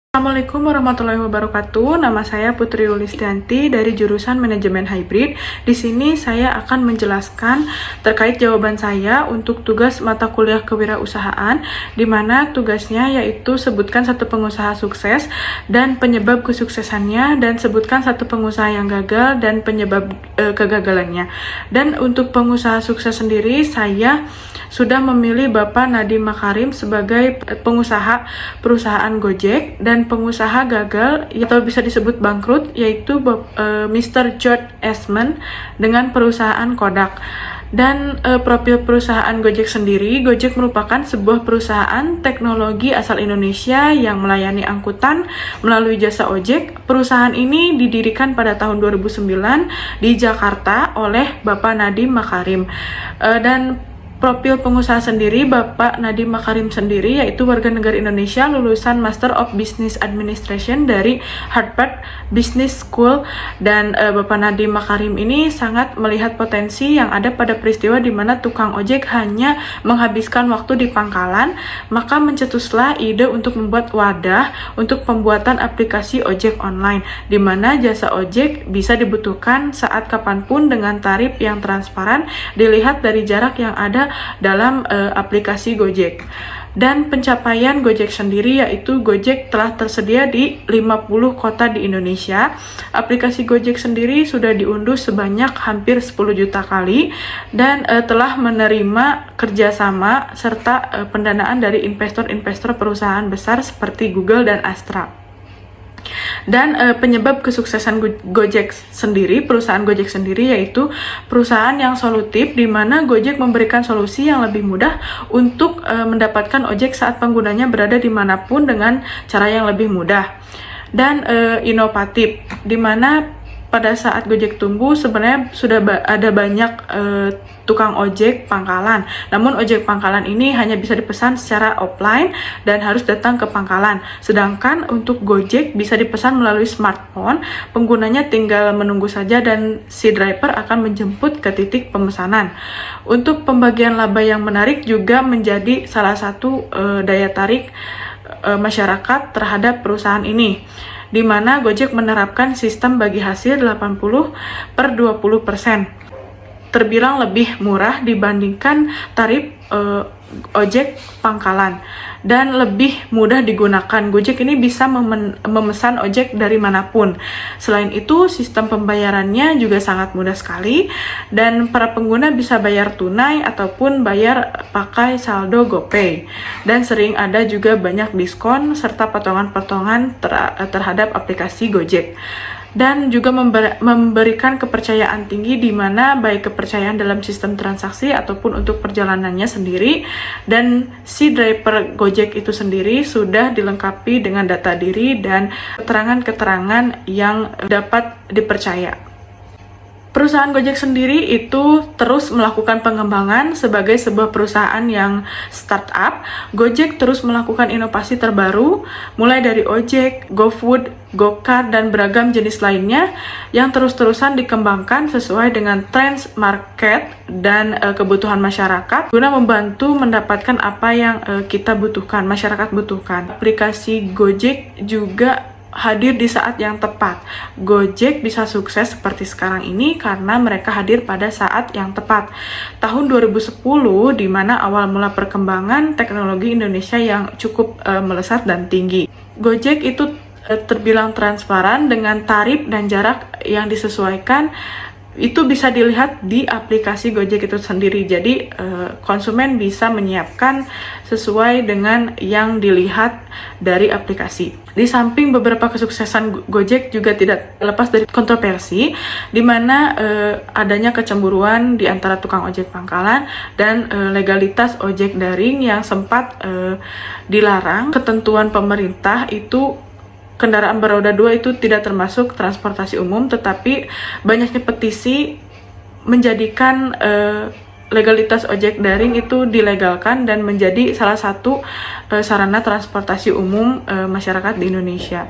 Assalamualaikum warahmatullahi wabarakatuh. Nama saya Putri Yulistianti dari jurusan Manajemen Hybrid. Di sini saya akan menjelaskan terkait jawaban saya untuk tugas mata kuliah kewirausahaan, di mana tugasnya yaitu sebutkan satu pengusaha sukses dan penyebab kesuksesannya, dan sebutkan satu pengusaha yang gagal dan penyebab kegagalannya. Dan untuk pengusaha sukses sendiri, saya sudah memilih Bapak Nadiem Makarim sebagai pengusaha perusahaan Gojek, dan pengusaha gagal atau bisa disebut bangkrut yaitu Mr. George Eastman dengan perusahaan Kodak. Dan profil perusahaan Gojek sendiri, Gojek merupakan sebuah perusahaan teknologi asal Indonesia yang melayani angkutan melalui jasa ojek. Perusahaan ini didirikan pada tahun 2009 di Jakarta oleh Bapak Nadiem Makarim. Dan profil pengusaha sendiri, Bapak Nadiem Makarim sendiri yaitu warga negara Indonesia, lulusan Master of Business Administration dari Harvard Business School. Dan Bapak Nadiem Makarim ini sangat melihat potensi yang ada pada peristiwa di mana tukang ojek hanya menghabiskan waktu di pangkalan, maka mencetuslah ide untuk membuat wadah untuk pembuatan aplikasi ojek online, di mana jasa ojek bisa dibutuhkan saat kapanpun dengan tarif yang transparan dilihat dari jarak yang ada dalam aplikasi Gojek. Dan pencapaian Gojek sendiri yaitu Gojek telah tersedia di 50 kota di Indonesia. Aplikasi Gojek sendiri sudah diunduh sebanyak hampir 10 juta kali dan telah menerima kerjasama serta pendanaan dari investor-investor perusahaan besar seperti Google dan Astra. Dan penyebab kesuksesan Gojek sendiri, perusahaan Gojek sendiri yaitu perusahaan yang solutif, di mana Gojek memberikan solusi yang lebih mudah untuk mendapatkan ojek saat penggunanya berada dimanapun dengan cara yang lebih mudah. Dan inovatif, di mana pada saat Gojek tumbuh sebenarnya sudah ada banyak tukang ojek pangkalan. Namun ojek pangkalan ini hanya bisa dipesan secara offline dan harus datang ke pangkalan. Sedangkan untuk Gojek bisa dipesan melalui smartphone, penggunanya tinggal menunggu saja dan si driver akan menjemput ke titik pemesanan. Untuk pembagian laba yang menarik juga menjadi salah satu daya tarik masyarakat terhadap perusahaan ini, di mana Gojek menerapkan sistem bagi hasil 80/20%. Terbilang lebih murah dibandingkan tarif ojek pangkalan dan lebih mudah digunakan. Gojek ini bisa memesan ojek dari manapun. Selain itu, sistem pembayarannya juga sangat mudah sekali dan para pengguna bisa bayar tunai ataupun bayar pakai saldo GoPay. Dan sering ada juga banyak diskon serta potongan-potongan terhadap aplikasi Gojek. Dan juga memberikan kepercayaan tinggi, di mana baik kepercayaan dalam sistem transaksi ataupun untuk perjalanannya sendiri. Dan si driver Gojek itu sendiri sudah dilengkapi dengan data diri dan keterangan-keterangan yang dapat dipercaya. Perusahaan Gojek sendiri itu terus melakukan pengembangan sebagai sebuah perusahaan yang startup. Gojek terus melakukan inovasi terbaru, mulai dari ojek, GoFood, GoCar, dan beragam jenis lainnya yang terus-terusan dikembangkan sesuai dengan tren market dan kebutuhan masyarakat guna membantu mendapatkan apa yang kita butuhkan, masyarakat butuhkan. Aplikasi Gojek juga hadir di saat yang tepat. Gojek bisa sukses seperti sekarang ini karena mereka hadir pada saat yang tepat. Tahun 2010, di mana awal mula perkembangan teknologi Indonesia yang cukup melesat dan tinggi. Gojek itu terbilang transparan dengan tarif dan jarak yang disesuaikan. Itu bisa dilihat di aplikasi Gojek itu sendiri. Jadi konsumen bisa menyiapkan sesuai dengan yang dilihat dari aplikasi. Di samping beberapa kesuksesan Gojek juga tidak lepas dari kontroversi, di mana adanya kecemburuan di antara tukang ojek pangkalan dan legalitas ojek daring yang sempat dilarang. Ketentuan pemerintah itu kendaraan beroda 2 itu tidak termasuk transportasi umum, tetapi banyaknya petisi menjadikan legalitas ojek daring itu dilegalkan dan menjadi salah satu sarana transportasi umum masyarakat di Indonesia.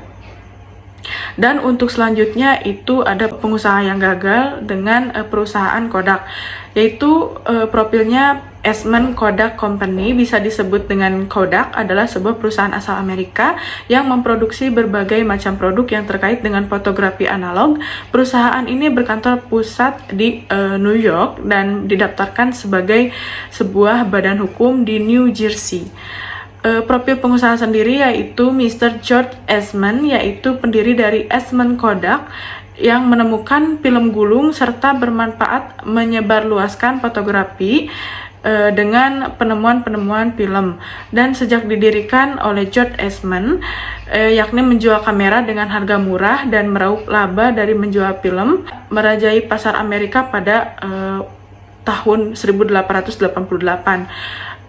Dan untuk selanjutnya itu ada pengusaha yang gagal dengan perusahaan Kodak, yaitu profilnya Eastman Kodak Company, bisa disebut dengan Kodak, adalah sebuah perusahaan asal Amerika yang memproduksi berbagai macam produk yang terkait dengan fotografi analog. Perusahaan ini berkantor pusat di New York dan didaftarkan sebagai sebuah badan hukum di New Jersey. Profil pengusaha sendiri yaitu Mr. George Eastman, yaitu pendiri dari Eastman Kodak, yang menemukan film gulung serta bermanfaat menyebarluaskan fotografi dengan penemuan-penemuan film. Dan sejak didirikan oleh George Eastman, yakni menjual kamera dengan harga murah dan meraup laba dari menjual film, merajai pasar Amerika pada tahun 1888.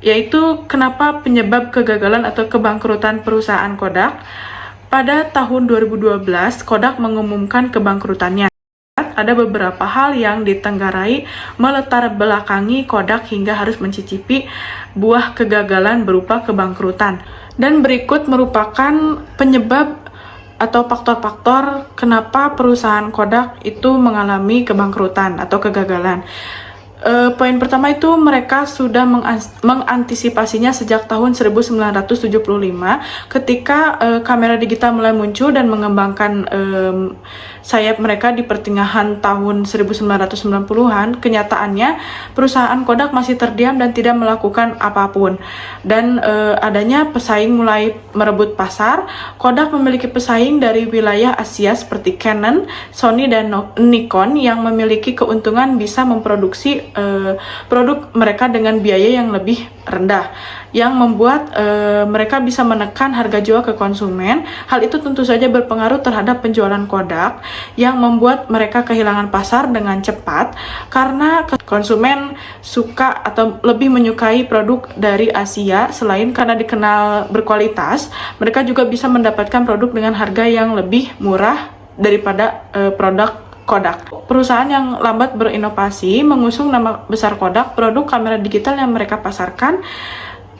Yaitu kenapa penyebab kegagalan atau kebangkrutan perusahaan Kodak. Pada tahun 2012, Kodak mengumumkan kebangkrutannya. Ada beberapa hal yang ditenggarai melatar belakangi Kodak hingga harus mencicipi buah kegagalan berupa kebangkrutan. Dan berikut merupakan penyebab atau faktor-faktor kenapa perusahaan Kodak itu mengalami kebangkrutan atau kegagalan. Poin pertama itu mereka sudah mengantisipasinya sejak tahun 1975 ketika kamera digital mulai muncul dan mengembangkan sayap mereka di pertengahan tahun 1990-an. Kenyataannya perusahaan Kodak masih terdiam dan tidak melakukan apapun, dan adanya pesaing mulai merebut pasar. Kodak memiliki pesaing dari wilayah Asia seperti Canon, Sony, dan Nikon yang memiliki keuntungan bisa memproduksi produk mereka dengan biaya yang lebih rendah, yang membuat mereka bisa menekan harga jual ke konsumen. Hal itu tentu saja berpengaruh terhadap penjualan Kodak, yang membuat mereka kehilangan pasar dengan cepat karena konsumen suka atau lebih menyukai produk dari Asia. Selain karena dikenal berkualitas, mereka juga bisa mendapatkan produk dengan harga yang lebih murah daripada produk Kodak. Perusahaan yang lambat berinovasi mengusung nama besar Kodak, produk kamera digital yang mereka pasarkan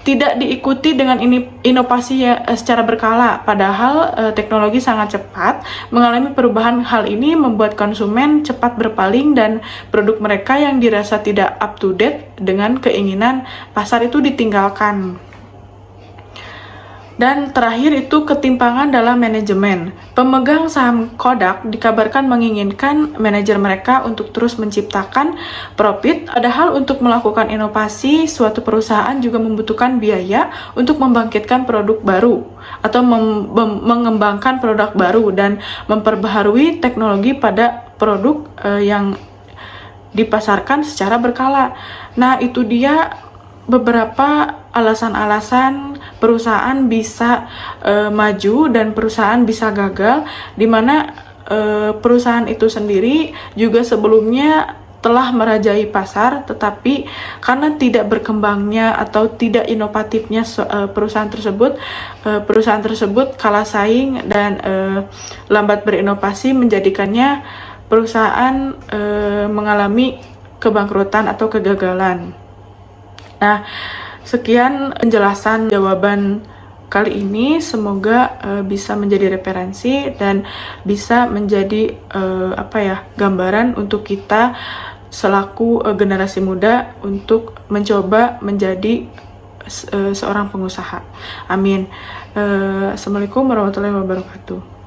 tidak diikuti dengan inovasi secara berkala, padahal teknologi sangat cepat mengalami perubahan. Hal ini membuat konsumen cepat berpaling dan produk mereka yang dirasa tidak up to date dengan keinginan pasar itu ditinggalkan. Dan terakhir itu ketimpangan dalam manajemen. Pemegang saham Kodak dikabarkan menginginkan manajer mereka untuk terus menciptakan profit, padahal untuk melakukan inovasi, suatu perusahaan juga membutuhkan biaya untuk membangkitkan produk baru atau mengembangkan produk baru dan memperbaharui teknologi pada produk yang dipasarkan secara berkala. Nah, itu dia beberapa alasan-alasan perusahaan bisa maju dan perusahaan bisa gagal, di mana perusahaan itu sendiri juga sebelumnya telah merajai pasar, tetapi karena tidak berkembangnya atau tidak inovatifnya perusahaan tersebut kalah saing dan lambat berinovasi, menjadikannya perusahaan mengalami kebangkrutan atau kegagalan. Nah, sekian penjelasan jawaban kali ini. Semoga bisa menjadi referensi dan bisa menjadi gambaran untuk kita selaku generasi muda untuk mencoba menjadi seorang pengusaha. Amin. Assalamualaikum warahmatullahi wabarakatuh.